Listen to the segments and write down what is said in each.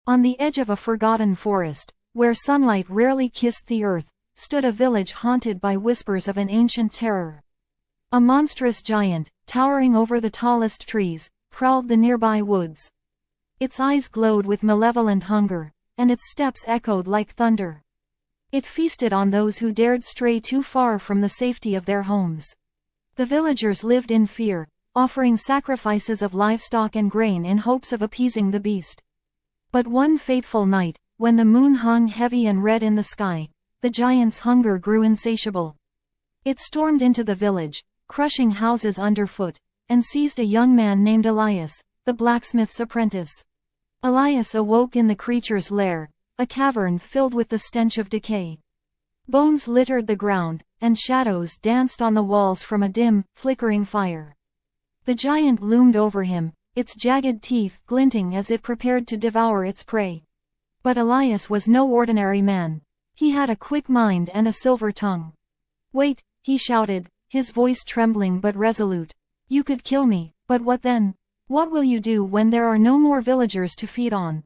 On the edge of a forgotten forest, where sunlight rarely kissed the earth, stood a village haunted by whispers of an ancient terror. A monstrous giant, towering over the tallest trees, prowled the nearby woods. Its eyes glowed with malevolent hunger, and its steps echoed like thunder. It feasted on those who dared stray too far from the safety of their homes. The villagers lived in fear, offering sacrifices of livestock and grain in hopes of appeasing the beast. But one fateful night, when the moon hung heavy and red in the sky, the giant's hunger grew insatiable. It stormed into the village, crushing houses underfoot, and seized a young man named Elias, the blacksmith's apprentice. Elias awoke in the creature's lair, a cavern filled with the stench of decay. Bones littered the ground, and shadows danced on the walls from a dim, flickering fire. The giant loomed over him, its jagged teeth glinting as it prepared to devour its prey. But Elias was no ordinary man. He had a quick mind and a silver tongue. "Wait," he shouted, his voice trembling but resolute. "You could kill me, but what then? What will you do when there are no more villagers to feed on?"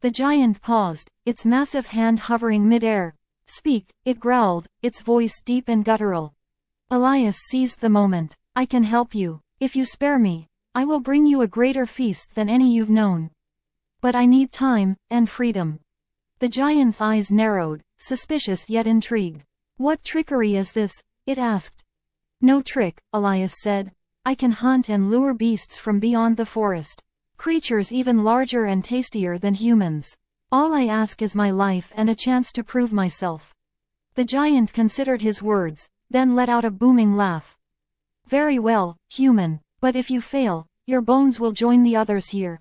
The giant paused, its massive hand hovering mid-air. "Speak," it growled, its voice deep and guttural. Elias seized the moment. "I can help you. If you spare me, I will bring you a greater feast than any you've known. But I need time, and freedom." The giant's eyes narrowed, suspicious yet intrigued. "What trickery is this?" it asked. "No trick," Elias said. "I can hunt and lure beasts from beyond the forest. Creatures even larger and tastier than humans. All I ask is my life and a chance to prove myself." The giant considered his words, then let out a booming laugh. "Very well, human, but if you fail, your bones will join the others here."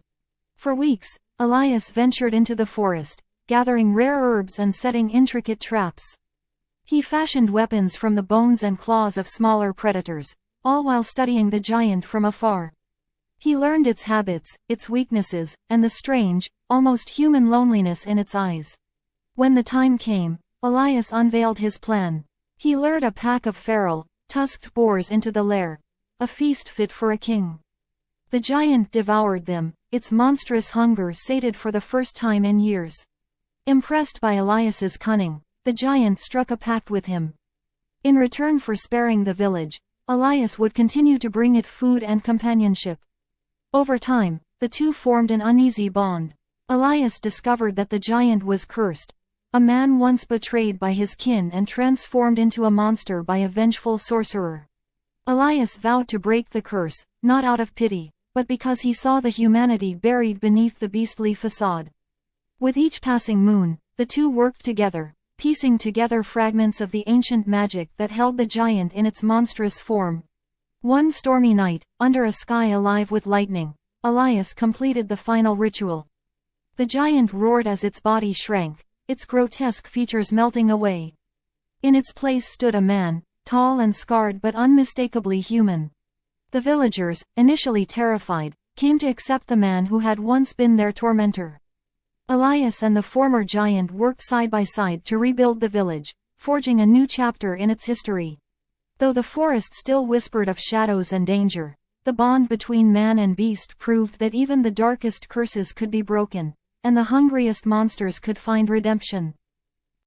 For weeks, Elias ventured into the forest, gathering rare herbs and setting intricate traps. He fashioned weapons from the bones and claws of smaller predators, all while studying the giant from afar. He learned its habits, its weaknesses, and the strange, almost human loneliness in its eyes. When the time came, Elias unveiled his plan. He lured a pack of feral, tusked boars into the lair, a feast fit for a king. The giant devoured them, its monstrous hunger sated for the first time in years. Impressed by Elias's cunning, the giant struck a pact with him. In return for sparing the village, Elias would continue to bring it food and companionship. Over time, the two formed an uneasy bond. Elias discovered that the giant was cursed, a man once betrayed by his kin and transformed into a monster by a vengeful sorcerer. Elias vowed to break the curse, not out of pity, but because he saw the humanity buried beneath the beastly facade. With each passing moon, the two worked together, piecing together fragments of the ancient magic that held the giant in its monstrous form. One stormy night, under a sky alive with lightning, Elias completed the final ritual. The giant roared as its body shrank, its grotesque features melting away. In its place stood a man, tall and scarred but unmistakably human. The villagers, initially terrified, came to accept the man who had once been their tormentor. Elias and the former giant worked side by side to rebuild the village, forging a new chapter in its history. Though the forest still whispered of shadows and danger, the bond between man and beast proved that even the darkest curses could be broken, and the hungriest monsters could find redemption.